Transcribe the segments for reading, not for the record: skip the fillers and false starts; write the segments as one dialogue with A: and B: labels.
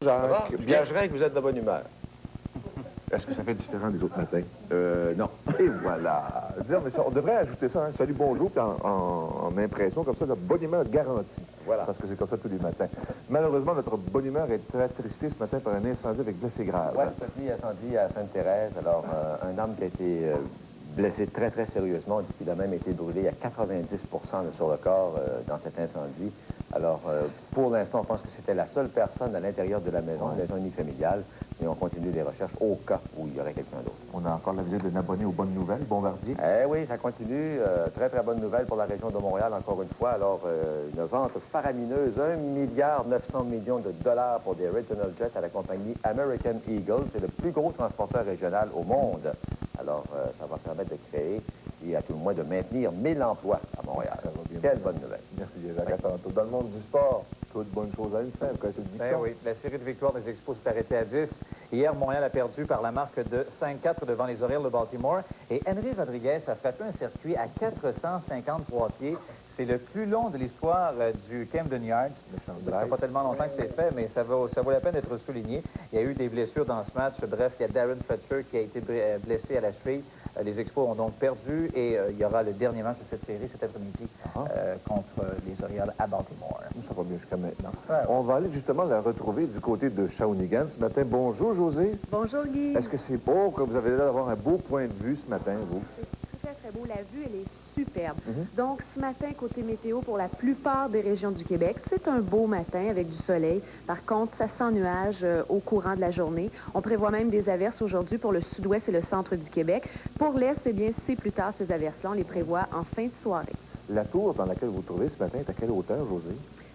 A: Jacques, bien, je que vous êtes de bonne humeur.
B: Est-ce que ça fait différent des autres matins? Non. Et voilà. Dire, mais ça, on devrait ajouter ça, hein, salut, bonjour, puis en impression, comme ça, la bonne humeur garantie. Voilà. Parce que c'est comme ça tous les matins. Malheureusement, notre bonne humeur est attristée ce matin par un incendie avec blessé grave.
A: Oui, petit incendie à Sainte-Thérèse. Alors, un homme qui a été blessé très, très sérieusement. On dit qu'il a même été brûlé à 90 sur le corps dans cet incendie. Alors, pour l'instant, on pense que c'était la seule personne à l'intérieur de la maison, une maison unifamiliale, mais on continue les recherches au cas où il y aurait quelqu'un d'autre.
B: On a encore la visite d'un abonné aux bonnes nouvelles, Bombardier.
A: Eh oui, ça continue. Très, très bonne nouvelle pour la région de Montréal, encore une fois. Alors, une vente faramineuse, 1,9 milliard de dollars pour des Regional Jets à la compagnie American Eagle. C'est le plus gros transporteur régional au monde. Alors, ça va permettre de créer et à tout le moins de maintenir 1000 emplois à Montréal.
B: Ça va bien.
A: Quelle bonne nouvelle.
B: Merci, Jacques. À tantôt. Dans le monde du sport, toute bonne chose à une faire.
C: Ben oui, la série de victoires des Expos s'est arrêtée à 10. Hier, Montréal a perdu par la marque de 5-4 devant les Orioles de Baltimore. Et Henry Rodriguez a frappé un circuit à 453 pieds. C'est le plus long de l'histoire du Camden Yards. Ça fait pas tellement longtemps que c'est fait, mais ça vaut la peine d'être souligné. Il y a eu des blessures dans ce match. Bref, il y a Darren Fletcher qui a été blessé à la cheville. Les Expos ont donc perdu et il y aura le dernier match de cette série cet après-midi contre les Orioles à Baltimore.
B: Ça va bien jusqu'à maintenant. On va aller justement la retrouver du côté de Shawinigan ce matin. Bonjour, José.
D: Bonjour, Guy.
B: Est-ce que c'est beau, que vous avez l'air d'avoir un beau point de vue ce matin, vous?
D: C'est très, très beau. La vue, elle est superbe. Donc, ce matin, côté météo, pour la plupart des régions du Québec, c'est un beau matin avec du soleil. Par contre, ça sent nuage au courant de la journée. On prévoit même des averses aujourd'hui pour le sud-ouest et le centre du Québec. Pour l'est, eh bien, c'est plus tard ces averses-là. On les prévoit en fin de soirée.
B: La tour dans laquelle vous vous trouvez ce matin est à quelle hauteur, José?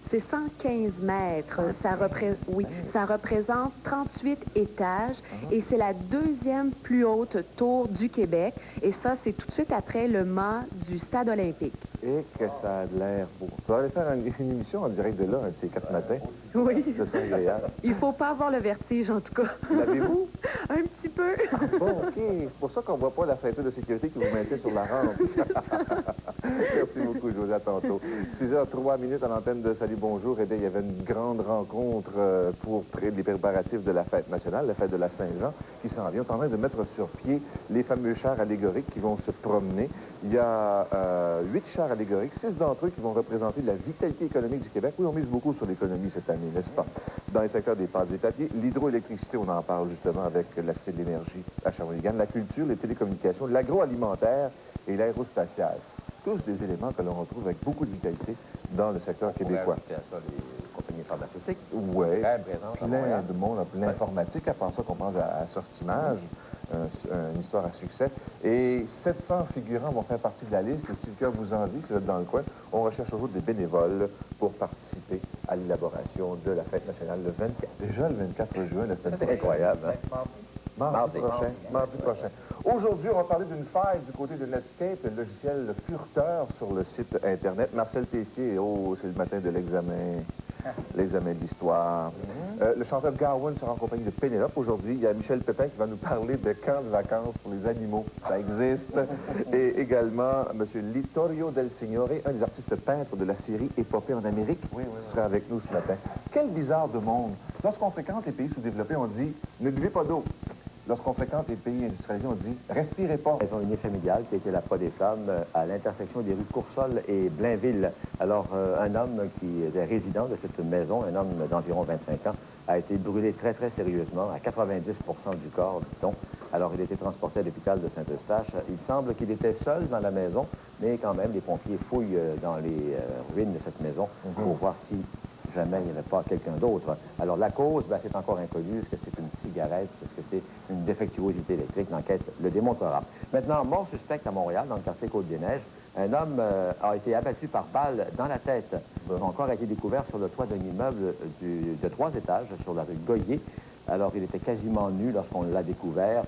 D: C'est 115 mètres. Ça représente 38 étages et c'est la deuxième plus haute tour du Québec. Et ça, c'est tout de suite après le mât du Stade olympique.
B: Et que ça a l'air beau. Tu vas aller faire une émission en direct de là, un de ces 4 matins.
D: Oui.
B: Ça serait agréable.
D: Il faut pas avoir le vertige, en tout cas.
B: L'avez-vous?
D: Un petit peu.
B: Bon, OK. C'est pour ça qu'on ne voit pas la ceinture de sécurité qui vous maintient sur la rampe. Merci beaucoup, José. À tantôt. 6h03 à l'antenne de Salut Bonjour. Eh bien, il y avait une grande rencontre pour les préparatifs de la fête nationale, la fête de la Saint-Jean, qui s'en vient. On est en train de mettre sur pied les fameux chars allégoriques qui vont se promener. Il y a 8 chars allégoriques, 6 d'entre eux qui vont représenter la vitalité économique du Québec. Oui, on mise beaucoup sur l'économie cette année, n'est-ce pas? Dans les secteurs des pâtes et papiers, l'hydroélectricité, on en parle justement avec la Cité de l'énergie à Shawinigan, la culture, les télécommunications, l'agroalimentaire et l'aérospatial. Tous des éléments que l'on retrouve avec beaucoup de vitalité dans le secteur québécois.
A: On pourrait ajouter à ça les compagnies pharmaceutiques.
B: Oui,
A: Très présentes à
B: plein
A: Montréal.
B: de monde, l'informatique, à part ça qu'on pense à Sortimage, une histoire à succès. Et 700 figurants vont faire partie de la liste. Et si le cœur vous en dit, si vous êtes dans le coin, on recherche toujours des bénévoles pour participer à l'élaboration de la fête nationale le 24. Déjà le 24 juin, la semaine prochaine.
A: C'est incroyable, hein?
B: Mardi prochain. Aujourd'hui, on va parler d'une faille du côté de Netscape, le logiciel furteur sur le site Internet. Marcel Tessier, c'est le matin de l'examen de l'histoire. Le chanteur Gawain sera en compagnie de Pénélope. Aujourd'hui, il y a Michel Pépin qui va nous parler de camps de vacances pour les animaux. Ça existe. Et également, M. Littorio Del Signore, un des artistes peintres de la série Épopée en Amérique, sera avec nous ce matin. Quel bizarre de monde. Lorsqu'on fréquente les pays sous-développés, on dit « ne buvez pas d'eau ». Lorsqu'on fréquente les pays industrialisés, on dit « respirez pas ».
A: Maison unifamiliale qui a été la proie des flammes à l'intersection des rues Coursol et Blainville. Alors, un homme qui était résident de cette maison, un homme d'environ 25 ans, a été brûlé très, très sérieusement, à 90 du corps, dit-on. Alors, il a été transporté à l'hôpital de Saint-Eustache. Il semble qu'il était seul dans la maison, mais quand même, les pompiers fouillent dans les ruines de cette maison pour voir si jamais il n'y avait pas quelqu'un d'autre. Alors, la cause, c'est encore inconnu. Est-ce que c'est une cigarette? Est-ce que c'est une défectuosité électrique? L'enquête le démontrera. Maintenant, mort suspecte à Montréal, dans le quartier Côte-des-Neiges. Un homme a été abattu par balle dans la tête. Son corps a été découvert sur le toit d'un immeuble de 3 étages sur la rue Goyer. Alors, il était quasiment nu lorsqu'on l'a découvert.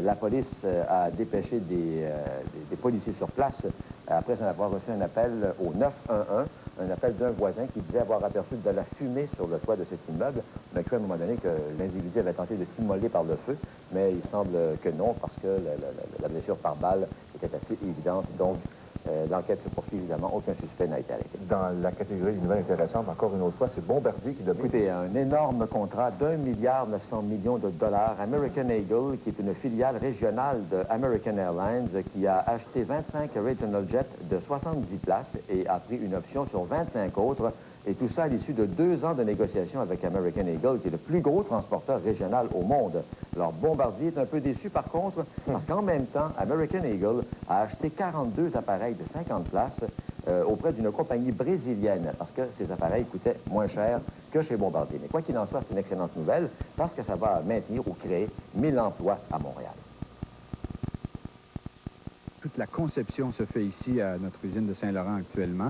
A: La police a dépêché des policiers sur place après avoir reçu un appel au 911, un appel d'un voisin qui disait avoir aperçu de la fumée sur le toit de cet immeuble. On a cru à un moment donné que l'individu avait tenté de s'immoler par le feu, mais il semble que non, parce que la blessure par balle était assez évidente. Donc, L'enquête se poursuit, évidemment. Aucun suspect n'a été arrêté.
B: Dans la catégorie des nouvelles intéressantes, encore une autre fois, c'est Bombardier qui domine.
A: Écoutez, un énorme contrat d'1,9 milliard de dollars. American Eagle, qui est une filiale régionale de American Airlines, qui a acheté 25 Regional Jets de 70 places et a pris une option sur 25 autres. Et tout ça à l'issue de 2 ans de négociations avec American Eagle, qui est le plus gros transporteur régional au monde. Alors, Bombardier est un peu déçu, par contre, parce qu'en même temps, American Eagle a acheté 42 appareils de 50 places auprès d'une compagnie brésilienne, parce que ces appareils coûtaient moins cher que chez Bombardier. Mais quoi qu'il en soit, c'est une excellente nouvelle, parce que ça va maintenir ou créer 1000 emplois à Montréal.
E: Toute la conception se fait ici à notre usine de Saint-Laurent actuellement.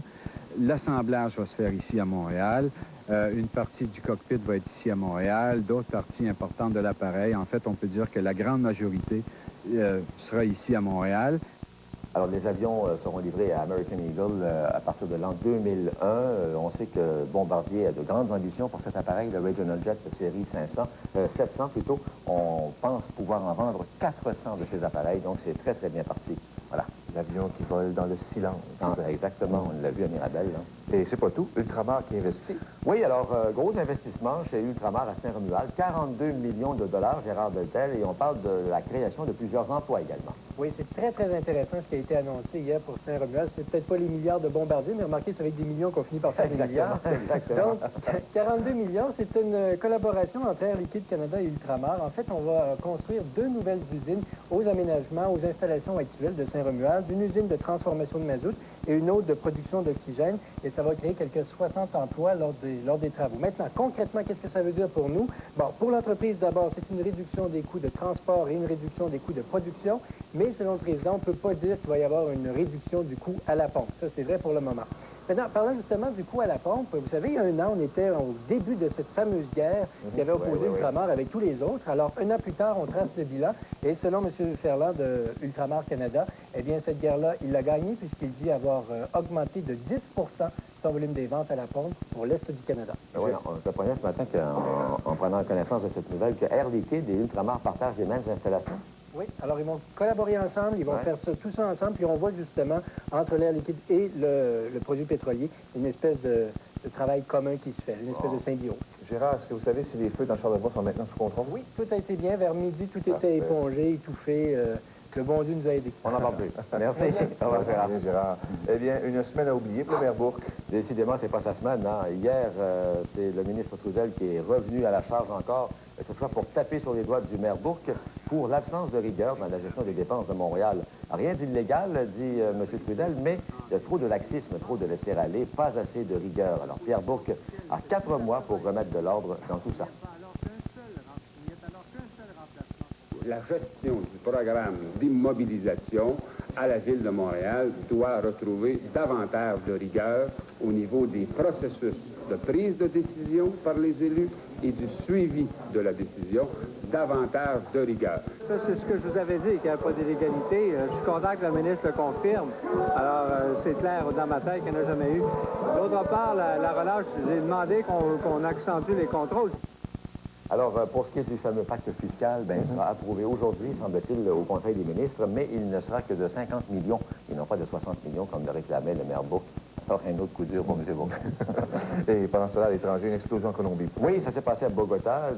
E: L'assemblage va se faire ici à Montréal. Une partie du cockpit va être ici à Montréal, d'autres parties importantes de l'appareil. En fait, on peut dire que la grande majorité sera ici à Montréal.
A: Alors, les avions seront livrés à American Eagle à partir de l'an 2001. On sait que Bombardier a de grandes ambitions pour cet appareil, le Regional Jet de série 700 plutôt. On pense pouvoir en vendre 400 de ces appareils, donc c'est très, très bien parti. Voilà.
B: L'avion qui vole dans le silence.
A: Exactement, on l'a vu à Mirabel. Hein.
B: Et c'est pas tout, Ultramar qui investit.
A: Oui, alors, gros investissement chez Ultramar à Saint-Romuald, 42 millions de dollars, Gérard Deltel, et on parle de la création de plusieurs emplois également.
F: Oui, c'est très, très intéressant ce qui a été annoncé hier pour Saint-Romuald. C'est peut-être pas les milliards de Bombardier, mais remarquez, c'est avec des millions qu'on finit par faire des milliards.
A: Exactement.
F: Donc, 42 millions, c'est une collaboration entre Air Liquide Canada et Ultramar. En fait, on va construire 2 nouvelles usines aux aménagements, aux installations actuelles de Saint-Romuald, une usine de transformation de mazout et une autre de production d'oxygène. Et ça va créer quelques 60 emplois lors des travaux. Maintenant, concrètement, qu'est-ce que ça veut dire pour nous? Bon, pour l'entreprise, d'abord, c'est une réduction des coûts de transport et une réduction des coûts de production. Mais selon le président, on ne peut pas dire qu'il va y avoir une réduction du coût à la pompe. Ça, c'est vrai pour le moment. Maintenant, parlant justement du coût à la pompe, vous savez, il y a 1 an, on était au début de cette fameuse guerre qui avait opposé Ultramar avec tous les autres. Alors, 1 an plus tard, on trace le bilan. Et selon M. Ferland de Ultramar Canada, eh bien, cette guerre-là, il l'a gagnée puisqu'il dit avoir augmenté de 10 son volume des ventes à la pompe pour l'Est du Canada.
A: Oui, on apprenait ce matin en prenant connaissance de cette nouvelle que Air Liquide et Ultramar partagent les mêmes installations.
F: Oui, alors ils vont collaborer ensemble, ils vont faire ça, tout ça ensemble, puis on voit justement entre l'air liquide et le produit pétrolier une espèce de travail commun qui se fait, une espèce de symbiose.
B: Gérard, est-ce que vous savez si les feux dans Charlevoix sont maintenant sous contrôle?
F: Oui, tout a été bien. Vers midi, tout était épongé, étouffé. Le bon Dieu nous a aidés.
A: On n'en parle plus. Merci. Au revoir,
B: Gérard. Gérard. Eh bien, une semaine à oublier pour le maire Bourque.
A: Décidément, c'est pas sa semaine. Hein. Hier, c'est le ministre Trudel qui est revenu à la charge encore, cette fois pour taper sur les doigts du maire Bourque pour l'absence de rigueur dans la gestion des dépenses de Montréal. Rien d'illégal, dit M. Trudel, mais il y a trop de laxisme, trop de laisser-aller, pas assez de rigueur. Alors, Pierre Bourque a 4 mois pour remettre de l'ordre dans tout ça.
G: La gestion du programme d'immobilisation à la Ville de Montréal doit retrouver davantage de rigueur au niveau des processus de prise de décision par les élus et du suivi de la décision, davantage de rigueur.
H: Ça, c'est ce que je vous avais dit, qu'il n'y avait pas d'illégalité. Je suis content que le ministre le confirme. Alors, c'est clair dans ma tête qu'il n'y en a jamais eu. D'autre part, la relâche, j'ai demandé qu'on accentue les contrôles.
A: Alors, pour ce qui est du fameux pacte fiscal, il sera approuvé aujourd'hui, semble-t-il, au Conseil des ministres, mais il ne sera que de 50 millions, et non pas de 60 millions, comme le réclamait le maire Bourque. Alors, un autre coup dur pour M. Bourque.
B: Et pendant cela, à l'étranger, une explosion en Colombie.
A: Oui, ça s'est passé à Bogota,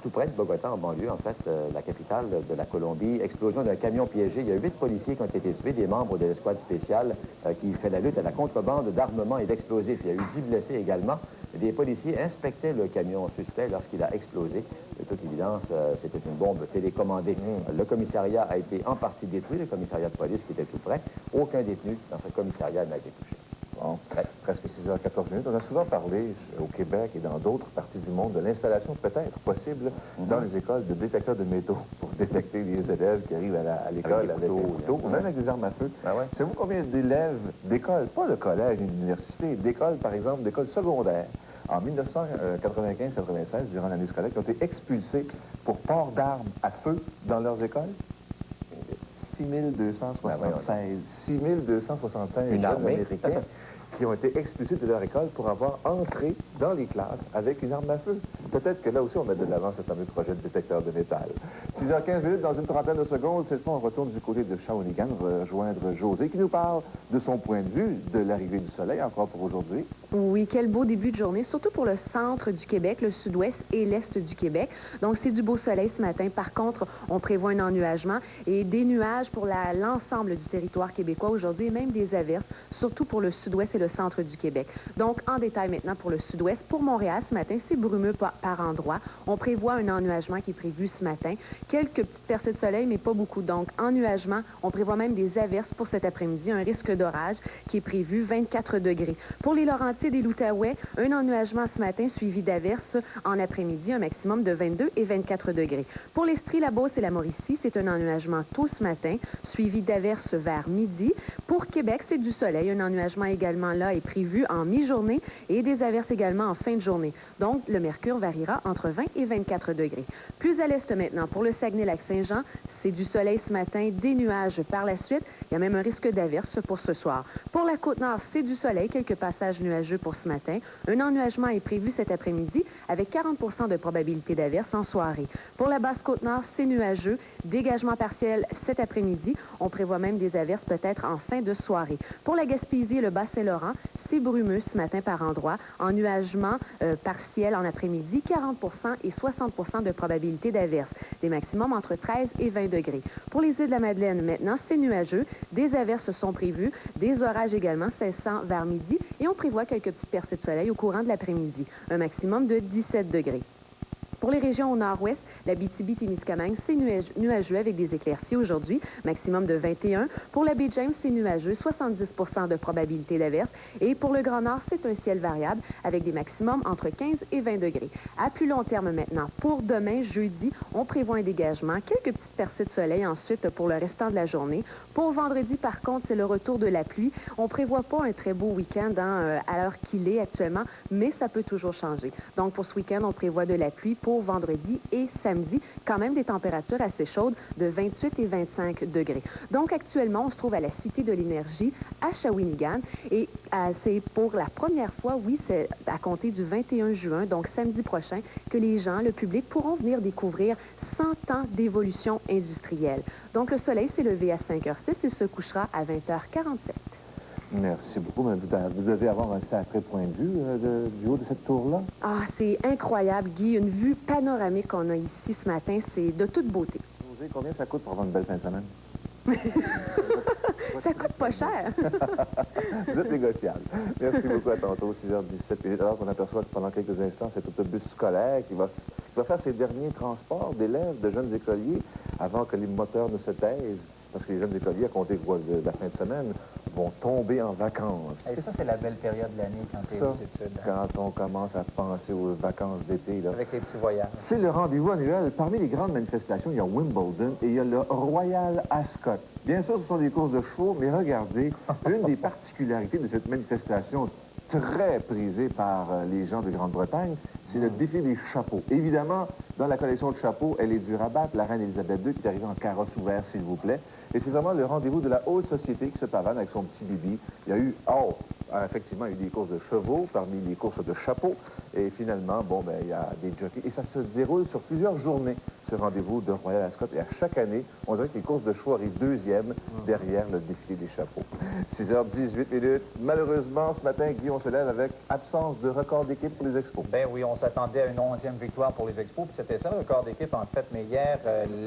A: tout près de Bogota, en banlieue, en fait, la capitale de la Colombie. Explosion d'un camion piégé. Il y a 8 policiers qui ont été tués, des membres de l'escouade spéciale qui fait la lutte à la contrebande d'armements et d'explosifs. Il y a eu 10 blessés également. Des policiers inspectaient le camion suspect lorsqu'il a explosé. De toute évidence, c'était une bombe télécommandée. Le commissariat a été en partie détruit, le commissariat de police qui était tout près. Aucun détenu dans ce commissariat n'a été touché.
B: Bon, presque 6h14. On a souvent parlé au Québec et dans d'autres parties du monde de l'installation peut-être possible dans les écoles de détecteurs de métaux pour détecter les élèves qui arrivent à l'école avec des couteaux, ou même avec des armes à feu.
A: Ah ouais?
B: Savez-vous combien d'élèves d'écoles, pas de collège ni d'université, d'écoles, par exemple, d'écoles secondaires, en 1995-96, durant l'année scolaire, qui ont été expulsés pour port d'armes à feu dans leurs écoles? 6276. 6276 jeunes Américains qui ont été expulsés de leur école pour avoir entré dans les classes avec une arme à feu. Peut-être que là aussi, on met de l'avant ce fameux projet de détecteur de métal. 6h15, dans une trentaine de secondes, cette fois, on retourne du côté de Shawinigan, rejoindre José, qui nous parle de son point de vue de l'arrivée du soleil, encore pour aujourd'hui.
D: Oui, quel beau début de journée, surtout pour le centre du Québec, le sud-ouest et l'est du Québec. Donc, c'est du beau soleil ce matin. Par contre, on prévoit un ennuagement et des nuages pour l'ensemble du territoire québécois aujourd'hui et même des averses, surtout pour le sud-ouest et le centre du Québec. Donc, en détail maintenant pour le sud-ouest. Pour Montréal, ce matin, c'est brumeux par endroits. On prévoit un ennuagement qui est prévu ce matin. Quelques petites percées de soleil, mais pas beaucoup. Donc, ennuagement, on prévoit même des averses pour cet après-midi. Un risque d'orage qui est prévu 24 degrés. Pour les Laurentides et l'Outaouais, un ennuagement ce matin suivi d'averses en après-midi, un maximum de 22 et 24 degrés. Pour l'Estrie, la Beauce et la Mauricie, c'est un ennuagement tôt ce matin, suivi d'averses vers midi. Pour Québec, c'est du soleil. Un ennuagement également là est prévu en mi-journée et des averses également en fin de journée. Donc, le mercure variera entre 20 et 24 degrés. Plus à l'est maintenant, pour le Saguenay-Lac-Saint-Jean, c'est du soleil ce matin, des nuages par la suite. Il y a même un risque d'averse pour ce soir. Pour la Côte-Nord, c'est du soleil, quelques passages nuageux pour ce matin. Un ennuagement est prévu cet après-midi avec 40 de probabilité d'averse en soirée. Pour la Basse-Côte-Nord, c'est nuageux, dégagement partiel cet après-midi. On prévoit même des averses peut-être en fin de soirée. Pour la Gaspésie et le Bas-Saint-Laurent, c'est brumeux ce matin par endroits, ennuagement partiel en après-midi, 40 et 60 de probabilité d'averse. Des maximums entre 13 et 20 degrés. Pour les îles de la Madeleine, maintenant, c'est nuageux. Des averses sont prévues, des orages également, cessant vers midi, et on prévoit quelques petites percées de soleil au courant de l'après-midi. Un maximum de 17 degrés. Pour les régions au nord-ouest, l'Abitibi-Témiscamingue, c'est nuageux avec des éclaircies aujourd'hui, maximum de 21. Pour la baie James, c'est nuageux, 70 de probabilité d'averse. Et pour le Grand Nord, c'est un ciel variable avec des maximums entre 15 et 20 degrés. À plus long terme maintenant, pour demain, jeudi, on prévoit un dégagement, quelques petites percées de soleil ensuite pour le restant de la journée. Pour vendredi, par contre, c'est le retour de la pluie. On ne prévoit pas un très beau week-end à l'heure qu'il est actuellement, mais ça peut toujours changer. Donc, pour ce week-end, on prévoit de la pluie pour vendredi et samedi. Quand même des températures assez chaudes de 28 et 25 degrés. Donc, actuellement, on se trouve à la Cité de l'Énergie à Shawinigan. Et c'est pour la première fois, oui, c'est à compter du 21 juin, donc samedi prochain, que les gens, le public, pourront venir découvrir 100 ans d'évolution industrielle. Donc, le soleil s'est levé à 5h06 et se couchera à 20h47.
B: Merci beaucoup. Mais vous devez avoir un sacré point de vue du haut de cette tour-là.
D: Ah, c'est incroyable, Guy. Une vue panoramique qu'on a ici ce matin, c'est de toute beauté.
B: José, combien ça coûte pour avoir une belle fin de semaine?
D: Ça coûte pas cher.
B: Vous êtes négociable. Merci beaucoup. À tantôt, 6h17. Alors qu'on aperçoit que pendant quelques instants, cet autobus scolaire qui va faire ses derniers transports d'élèves, de jeunes écoliers, avant que les moteurs ne se taisent. Parce que les jeunes écoliers, à compter de la fin de semaine, vont tomber en vacances.
C: Et ça, c'est la belle période de l'année quand tu es aux études.
B: Quand on commence à penser aux vacances d'été.
C: Avec les petits voyages.
B: C'est le rendez-vous annuel. Parmi les grandes manifestations, il y a Wimbledon et il y a le Royal Ascot. Bien sûr, ce sont des courses de chevaux, mais regardez, une des particularités de cette manifestation très prisée par les gens de Grande-Bretagne, c'est le défi des chapeaux. Évidemment, dans la collection de chapeaux, elle est du rabat, la reine Élisabeth II, qui est arrivée en carrosse ouvert, s'il vous plaît. Et c'est vraiment le rendez-vous de la haute société qui se pavane avec son petit bibi. Il y a eu, effectivement, il y a eu des courses de chevaux parmi les courses de chapeaux. Et finalement, il y a des jockeys. Et ça se déroule sur plusieurs journées, ce rendez-vous de Royal Ascot. Et à chaque année, on dirait que les courses de chevaux arrivent deuxième derrière le défilé des chapeaux. 6h18. Malheureusement, ce matin, Guy, on se lève avec absence de record d'équipe pour les expos.
C: Ben oui, on s'attendait à une 11e victoire pour les expos, puis c'était ça, le record d'équipe en fait. Mais hier,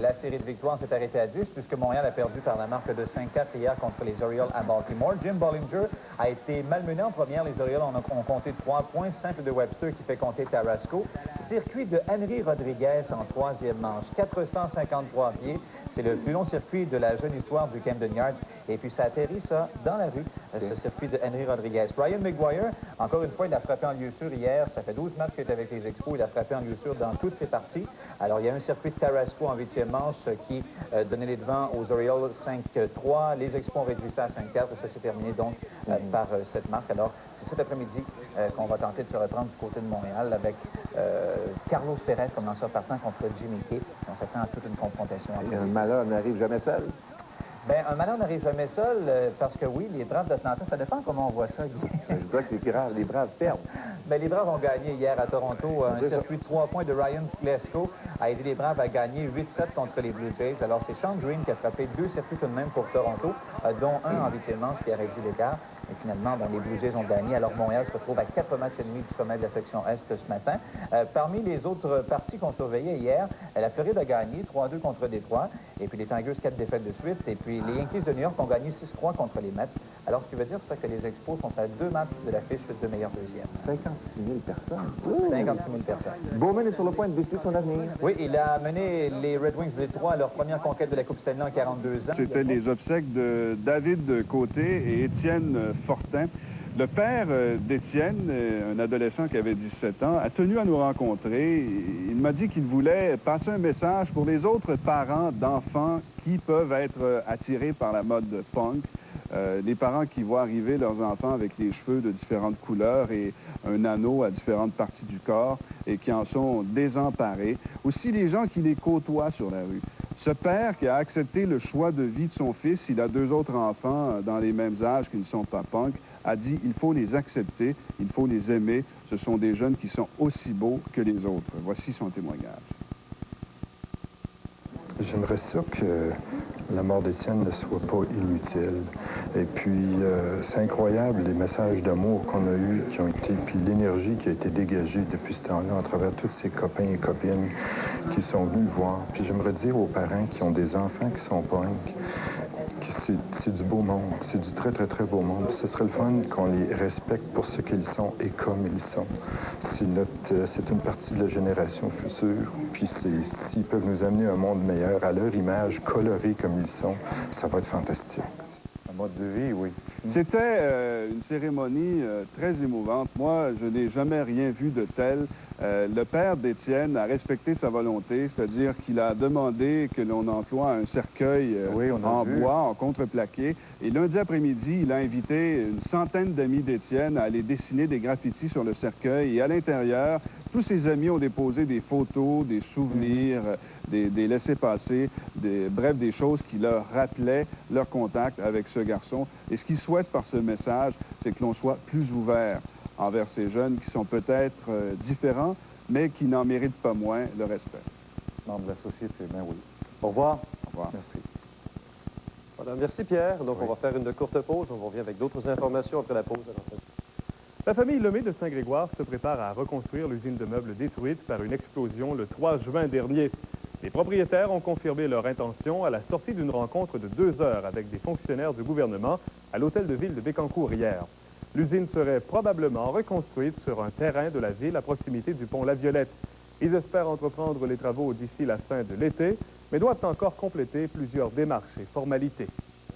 C: la série de victoires s'est arrêtée à 10, puisque Montréal a perdu par la marque de 5-4 hier contre les Orioles à Baltimore. Jim Bollinger a été malmené en première. Les Orioles ont compté 3 points, simple de Webster qui fait compter Tarasco. Circuit de Henry Rodriguez en 3e manche, 453 pieds. C'est le plus long circuit de la jeune histoire du Camden Yards. Et puis, ça atterrit, ça, dans la rue, ce circuit de Henry Rodriguez. Brian McGuire, encore une fois, il a frappé en lieu sûr hier. Ça fait 12 matchs qu'il est avec les Expos. Il a frappé en lieu sûr dans toutes ses parties. Alors, il y a un circuit de Tarasco en 8e manche qui donnait les devants aux Orioles 5-3. Les Expos ont réduit ça à 5-4 et ça s'est terminé donc par cette marque. Alors, c'est cet après-midi qu'on va tenter de se reprendre du côté de Montréal avec Carlos Pérez comme lanceur partant contre Jimmy Kay. On s'attend à toute une confrontation.
B: Et un malheur n'arrive jamais seul.
C: Bien, un malheur n'arrive jamais seul parce que oui, les Braves d'Atlanta, ça dépend comment on voit ça, Guy.
B: Je dois que les Braves perdent.
C: Les Braves ont gagné hier à Toronto. Un circuit de 3 points de Ryan Glasgow a aidé les Braves à gagner 8-7 contre les Blue Jays. Alors, c'est Sean Green qui a frappé 2 circuits tout de même pour Toronto, dont un en 8e manche qui a réduit l'écart. Et finalement, les Blue Jays ont gagné. Alors, Montréal se retrouve à 4 matchs et demi du sommet de la section Est ce matin. Parmi les autres parties qu'on surveillait hier, la Floride a gagné 3-2 contre Détroit. Et puis, les Tigers, 4 défaites de suite. Et puis, les Yankees de New York ont gagné 6-3 contre les Mets. Alors, ce qui veut dire, c'est que les Expos sont à 2 matchs de la fiche de meilleur deuxième.
B: 56 000 personnes.
C: 56 000 personnes.
B: Bowman est sur le point de décider son avenir.
C: Oui, il a mené les Red Wings de Détroit à leur première conquête de la Coupe Stanley en 42 ans.
E: C'était les obsèques de David Côté et Étienne Fortin. Le père d'Étienne, un adolescent qui avait 17 ans, a tenu à nous rencontrer. Il m'a dit qu'il voulait passer un message pour les autres parents d'enfants qui peuvent être attirés par la mode punk. Les parents qui voient arriver leurs enfants avec les cheveux de différentes couleurs et un anneau à différentes parties du corps et qui en sont désemparés. Aussi les gens qui les côtoient sur la rue. Ce père qui a accepté le choix de vie de son fils, il a 2 autres enfants dans les mêmes âges qui ne sont pas punk, a dit il faut les accepter, il faut les aimer. Ce sont des jeunes qui sont aussi beaux que les autres. Voici son témoignage.
I: J'aimerais ça que la mort d'Étienne ne soit pas inutile. Et puis, c'est incroyable les messages d'amour qu'on a eus, qui ont été, puis l'énergie qui a été dégagée depuis ce temps-là à travers tous ces copains et copines qui sont venus le voir. Puis j'aimerais dire aux parents qui ont des enfants qui sont punk, que c'est du beau monde, c'est du très, très, très beau monde. Ce serait le fun qu'on les respecte pour ce qu'ils sont et comme ils sont. C'est une partie de la génération future, puis s'ils peuvent nous amener un monde meilleur à leur image, colorée comme ils sont, ça va être fantastique.
B: Un mode de vie, oui.
E: C'était une cérémonie très émouvante. Moi, je n'ai jamais rien vu de tel. Le père d'Étienne a respecté sa volonté, c'est-à-dire qu'il a demandé que l'on emploie un cercueil en bois, en contreplaqué. Et lundi après-midi, il a invité une centaine d'amis d'Étienne à aller dessiner des graffitis sur le cercueil. Et à l'intérieur, tous ses amis ont déposé des photos, des souvenirs, des laissez-passer, bref, des choses qui leur rappelaient leur contact avec ce garçon. Et ce qu'ils souhaitent par ce message, c'est que l'on soit plus ouvert envers ces jeunes qui sont peut-être différents, mais qui n'en méritent pas moins le respect.
B: Membre de la société, ben oui.
J: Au revoir.
E: Au revoir.
B: Merci.
J: Voilà, merci Pierre. Donc on va faire une courte pause. On revient avec d'autres informations après la pause.
K: La famille Lemay de Saint-Grégoire se prépare à reconstruire l'usine de meubles détruite par une explosion le 3 juin dernier. Les propriétaires ont confirmé leur intention à la sortie d'une rencontre de 2 heures avec des fonctionnaires du gouvernement à l'hôtel de ville de Bécancour hier. L'usine serait probablement reconstruite sur un terrain de la ville à proximité du pont La Violette. Ils espèrent entreprendre les travaux d'ici la fin de l'été, mais doivent encore compléter plusieurs démarches et formalités.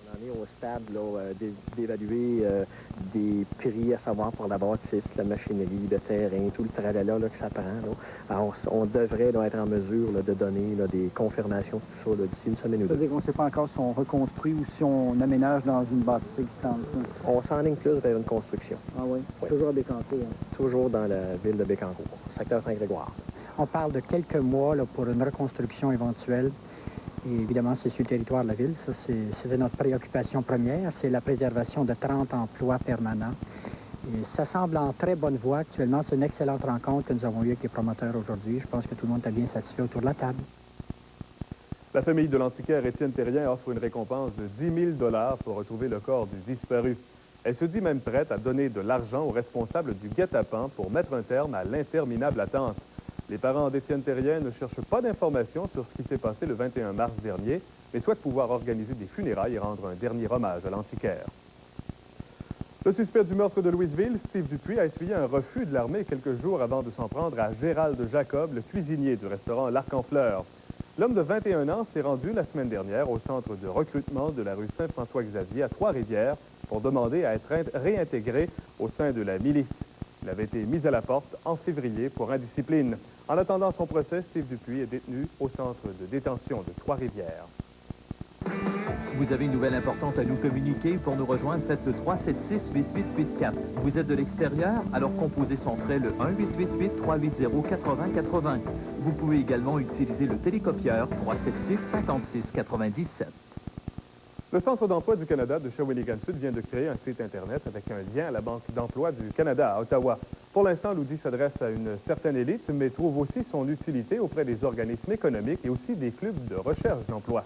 L: On en est au stade d'évaluer des prix à savoir pour la bâtisse, la machinerie, le terrain, tout le tralala que ça prend. Alors, on devrait être en mesure de donner des confirmations tout ça d'ici une semaine ou 2.
M: C'est-à-dire qu'on ne sait pas encore si on reconstruit ou si on aménage dans une bâtisse existante.
L: On s'enligne plus vers une construction.
M: Ah oui?
L: Oui.
M: Toujours à Bécancour.
L: Toujours dans la ville de Bécancour, secteur Saint-Grégoire.
M: On parle de quelques mois pour une reconstruction éventuelle. Et évidemment, c'est sur le territoire de la ville. Ça, c'est notre préoccupation première. C'est la préservation de 30 emplois permanents. Et ça semble en très bonne voie actuellement. C'est une excellente rencontre que nous avons eue avec les promoteurs aujourd'hui. Je pense que tout le monde est bien satisfait autour de la table.
K: La famille de l'antiquaire Étienne Thérien offre une récompense de 10 000 $ pour retrouver le corps du disparu. Elle se dit même prête à donner de l'argent aux responsables du guet-apens pour mettre un terme à l'interminable attente. Les parents d'Étienne Thérien ne cherchent pas d'informations sur ce qui s'est passé le 21 mars dernier, mais souhaitent pouvoir organiser des funérailles et rendre un dernier hommage à l'antiquaire. Le suspect du meurtre de Louisville, Steve Dupuis, a essuyé un refus de l'armée quelques jours avant de s'en prendre à Gérald Jacob, le cuisinier du restaurant L'Arc-en-Fleur. L'homme de 21 ans s'est rendu la semaine dernière au centre de recrutement de la rue Saint-François-Xavier à Trois-Rivières pour demander à être réintégré au sein de la milice. Il avait été mis à la porte en février pour indiscipline. En attendant son procès, Steve Dupuis est détenu au centre de détention de Trois-Rivières.
N: Vous avez une nouvelle importante à nous communiquer. Pour nous rejoindre, faites le 376-8884. Vous êtes de l'extérieur? Alors composez son trait le 1-888-380-8080. Vous pouvez également utiliser le télécopieur 376-5697.
K: Le Centre d'emploi du Canada de Shawinigan-Sud vient de créer un site Internet avec un lien à la Banque d'emploi du Canada à Ottawa. Pour l'instant, l'outil s'adresse à une certaine élite, mais trouve aussi son utilité auprès des organismes économiques et aussi des clubs de recherche d'emploi.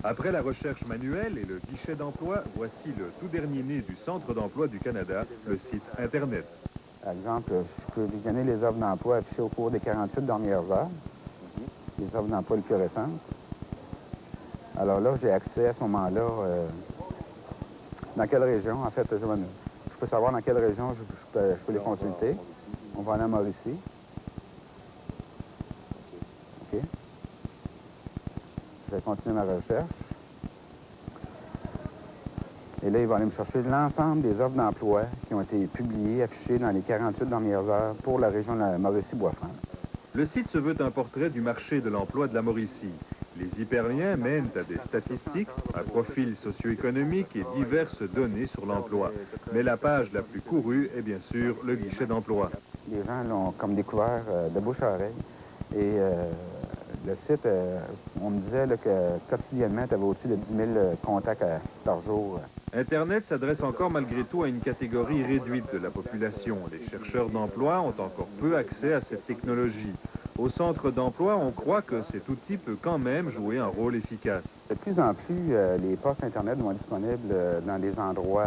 O: Après la recherche manuelle et le guichet d'emploi, voici le tout dernier né du Centre d'emploi du Canada, le site Internet.
P: Par exemple, je peux visionner les offres d'emploi affichées au cours des 48 dernières heures, les offres d'emploi les plus récentes. Alors là, j'ai accès à ce moment-là, dans quelle région, en fait, je peux savoir dans quelle région je peux les consulter. On va aller à Mauricie. OK. Je vais continuer ma recherche. Et là, il va aller me chercher l'ensemble des offres d'emploi qui ont été publiées, affichées dans les 48 dernières heures pour la région de la Mauricie-Boisfranc.
O: Le site se veut un portrait du marché de l'emploi de la Mauricie. Les hyperliens mènent à des statistiques, un profil socio-économique et diverses données sur l'emploi. Mais la page la plus courue est bien sûr le guichet d'emploi.
P: Les gens l'ont comme découvert de bouche à oreille. Et le site, on me disait là, que quotidiennement, tu avais au-dessus de 10 000 contacts par jour.
O: Internet s'adresse encore malgré tout à une catégorie réduite de la population. Les chercheurs d'emploi ont encore peu accès à cette technologie. Au centre d'emploi, on croit que cet outil peut quand même jouer un rôle efficace.
P: De plus en plus, les postes Internet vont être disponibles dans des endroits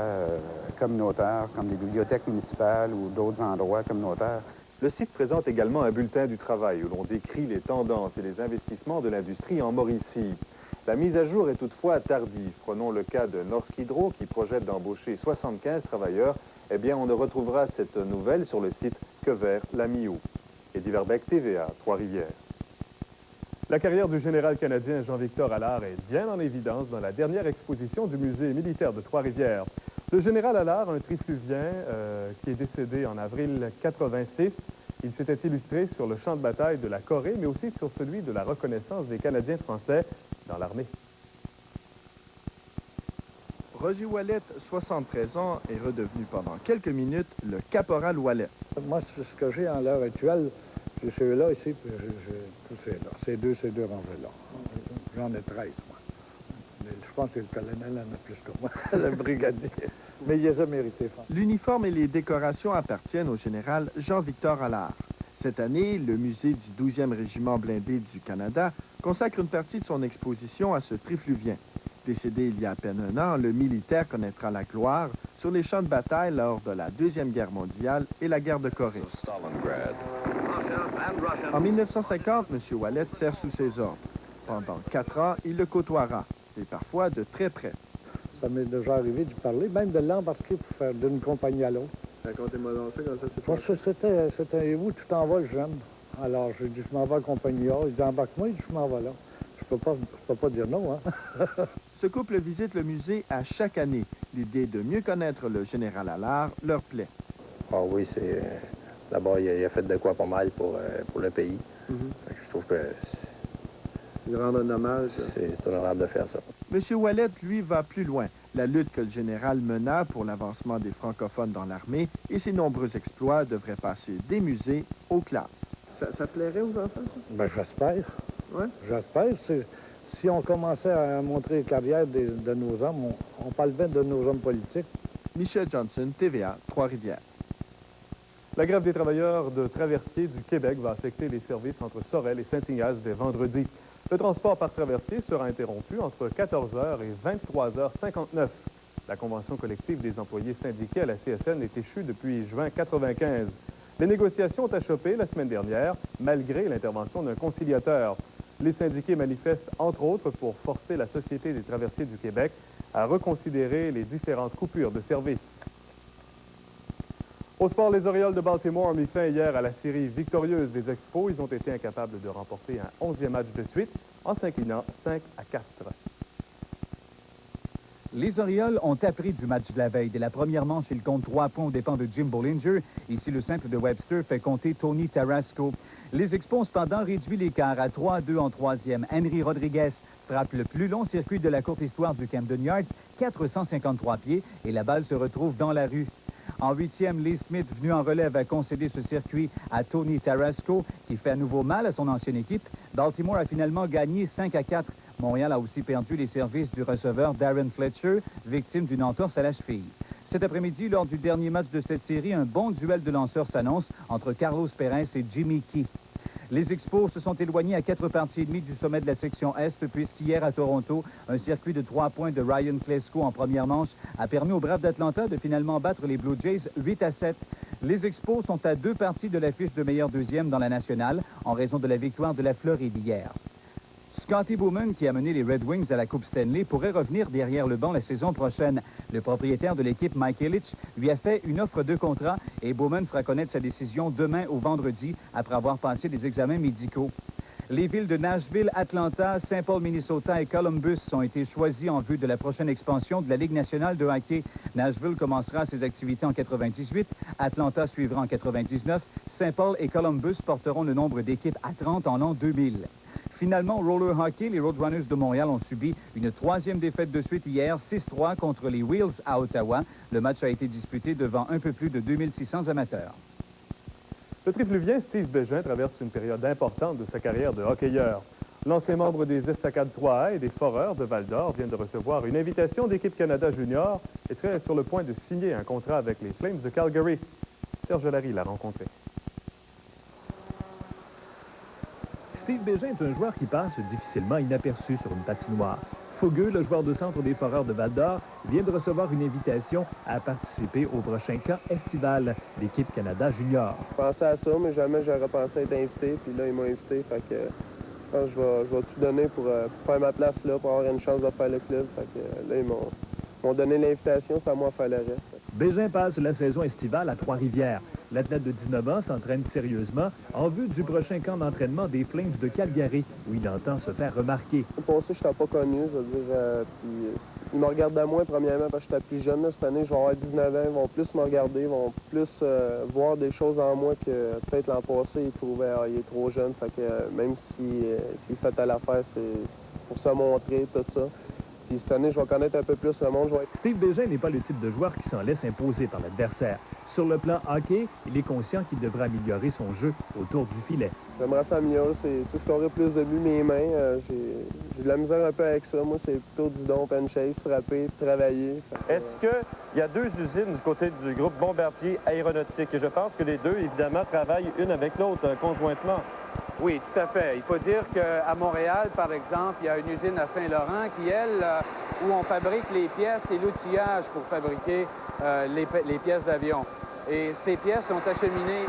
P: communautaires, comme des bibliothèques municipales ou d'autres endroits communautaires.
K: Le site présente également un bulletin du travail où l'on décrit les tendances et les investissements de l'industrie en Mauricie. La mise à jour est toutefois tardive. Prenons le cas de Norsk Hydro qui projette d'embaucher 75 travailleurs. Eh bien, on ne retrouvera cette nouvelle sur le site que vers la mi-août. Eddie Verbeek, TVA, Trois-Rivières. La carrière du général canadien Jean-Victor Allard est bien en évidence dans la dernière exposition du musée militaire de Trois-Rivières. Le général Allard, un trifluvien qui est décédé en avril 86, il s'était illustré sur le champ de bataille de la Corée, mais aussi sur celui de la reconnaissance des Canadiens français dans l'armée.
Q: Roger Ouellet, 73 ans, est redevenu pendant quelques minutes le caporal Ouellet.
R: Moi, ce que j'ai à l'heure actuelle, j'ai ceux-là ici, puis j'ai tous ceux-là. Ces deux rangées-là. J'en ai 13, moi. Mais je pense que le colonel en a plus que moi, le brigadier. Mais il les a mérités.
Q: L'uniforme et les décorations appartiennent au général Jean-Victor Allard. Cette année, le musée du 12e régiment blindé du Canada consacre une partie de son exposition à ce trifluvien. Décédé il y a à peine un an, le militaire connaîtra la gloire sur les champs de bataille lors de la Deuxième Guerre mondiale et la guerre de Corée. En 1950, M. Ouellet sert sous ses ordres. Pendant 4 ans, il le côtoiera, et parfois de très près.
R: Ça m'est déjà arrivé de parler, même de l'embarquer pour faire d'une compagnie à l'autre.
Q: Racontez-moi donc ça, quand ça s'est
R: passé. C'était où tu t'en vas, le jeune? Alors, j'ai dit, je m'en vais à compagnie A. Il dit, embarque-moi, il dit, je m'en vais là. Je peux pas dire non, hein?
Q: Ce couple visite le musée à chaque année. L'idée de mieux connaître le général Allard leur plaît.
L: Ah oui, c'est... D'abord, il a fait de quoi pas mal pour le pays. Je trouve que...
Q: Il rend un hommage.
L: C'est honorable de faire ça.
Q: M. Ouellet, lui, va plus loin. La lutte que le général mena pour l'avancement des francophones dans l'armée et ses nombreux exploits devraient passer des musées aux classes. Ça plairait aux enfants, ça?
R: Ben, j'espère.
Q: Oui?
R: J'espère. Si on commençait à montrer les carrières de nos hommes, on parle bien de nos hommes politiques.
Q: Michel Johnson, TVA, Trois-Rivières.
K: La grève des travailleurs de traversier du Québec va affecter les services entre Sorel et Saint-Ignace dès vendredi. Le transport par traversier sera interrompu entre 14h et 23h59. La convention collective des employés syndiqués à la CSN est échue depuis juin 1995. Les négociations ont achoppé la semaine dernière, malgré l'intervention d'un conciliateur. Les syndiqués manifestent, entre autres, pour forcer la Société des traversiers du Québec à reconsidérer les différentes coupures de service. Au sport, les Orioles de Baltimore ont mis fin hier à la série victorieuse des Expos. Ils ont été incapables de remporter un 11e match de suite en s'inclinant 5-4.
S: Les Orioles ont appris du match de la veille. Dès la première manche, ils comptent 3 points aux dépens de Jim Bollinger. Ici, le simple de Webster fait compter Tony Tarasco. Les Expos ont cependant réduit l'écart à 3-2 en 3e. Henry Rodriguez frappe le plus long circuit de la courte histoire du Camden Yards, 453 pieds, et la balle se retrouve dans la rue. En 8e, Lee Smith, venu en relève, a concédé ce circuit à Tony Tarasco, qui fait à nouveau mal à son ancienne équipe. Baltimore a finalement gagné 5-4. Montréal a aussi perdu les services du receveur Darren Fletcher, victime d'une entorse à la cheville. Cet après-midi, lors du dernier match de cette série, un bon duel de lanceurs s'annonce entre Carlos Perez et Jimmy Key. Les Expos se sont éloignés à 4 parties et demie du sommet de la section Est, puisqu'hier à Toronto, un circuit de 3 points de Ryan Klesko en première manche a permis aux Braves d'Atlanta de finalement battre les Blue Jays 8-7. Les Expos sont à 2 parties de l'affiche de meilleur deuxième dans la nationale en raison de la victoire de la Floride hier. Scotty Bowman, qui a mené les Red Wings à la Coupe Stanley, pourrait revenir derrière le banc la saison prochaine. Le propriétaire de l'équipe, Mike Ilitch, lui a fait une offre de contrat et Bowman fera connaître sa décision demain ou vendredi après avoir passé des examens médicaux. Les villes de Nashville, Atlanta, Saint Paul, Minnesota et Columbus ont été choisies en vue de la prochaine expansion de la Ligue nationale de hockey. Nashville commencera ses activités en 98, Atlanta suivra en 99, Saint Paul et Columbus porteront le nombre d'équipes à 30 en l'an 2000. Finalement, au roller hockey, les Roadrunners de Montréal ont subi une 3e défaite de suite hier, 6-3 contre les Wheels à Ottawa. Le match a été disputé devant un peu plus de 2600 amateurs.
K: Le trifluvien Steve Bégin traverse une période importante de sa carrière de hockeyeur. L'ancien membre des Estacades 3A et des Foreurs de Val-d'Or vient de recevoir une invitation d'Équipe Canada Junior et serait sur le point de signer un contrat avec les Flames de Calgary. Serge Larry l'a rencontré.
N: Steve Bégin est un joueur qui passe difficilement inaperçu sur une patinoire. Fougueux, le joueur de centre des Foreurs de Val-d'Or, vient de recevoir une invitation à participer au prochain camp estival d'Équipe Canada Junior.
T: Je pensais à ça, mais jamais j'aurais pensé être invité. Puis là, ils m'ont invité. Fait que je pense que je vais tout donner pour faire ma place là, pour avoir une chance de faire le club. Fait que là, ils m'ont donné l'invitation. C'est à moi de faire le reste.
N: Bégin passe la saison estivale à Trois-Rivières. L'athlète de 19 ans s'entraîne sérieusement en vue du prochain camp d'entraînement des Flames de Calgary, où il entend se faire remarquer.
T: Pour ça, je n'étais pas connu, je veux dire. Puis, ils me regardent à moi, premièrement, parce que j'étais plus jeune. Là, cette année, je vais avoir 19 ans. Ils vont plus me regarder, ils vont plus voir des choses en moi que peut-être l'an passé, ils trouvaient il est trop jeune. Fait que même s'il fait à l'affaire, c'est pour se montrer, tout ça. Puis cette année, je vais connaître un peu plus le monde.
N: Steve Bégin n'est pas le type de joueur qui s'en laisse imposer par l'adversaire. Sur le plan hockey, il est conscient qu'il devra améliorer son jeu autour du filet.
T: J'aimerais s'améliorer, c'est scorer plus de buts mes mains. J'ai de la misère un peu avec ça. Moi, c'est plutôt du don, pen chase, frapper, travailler.
J: Est-ce qu'il y a 2 usines du côté du groupe Bombardier Aéronautique? Et je pense que les deux, évidemment, travaillent une avec l'autre conjointement.
U: Oui, tout à fait. Il faut dire qu'à Montréal, par exemple, il y a une usine à Saint-Laurent qui, elle, où on fabrique les pièces et l'outillage pour fabriquer les pièces d'avion. Et ces pièces sont acheminées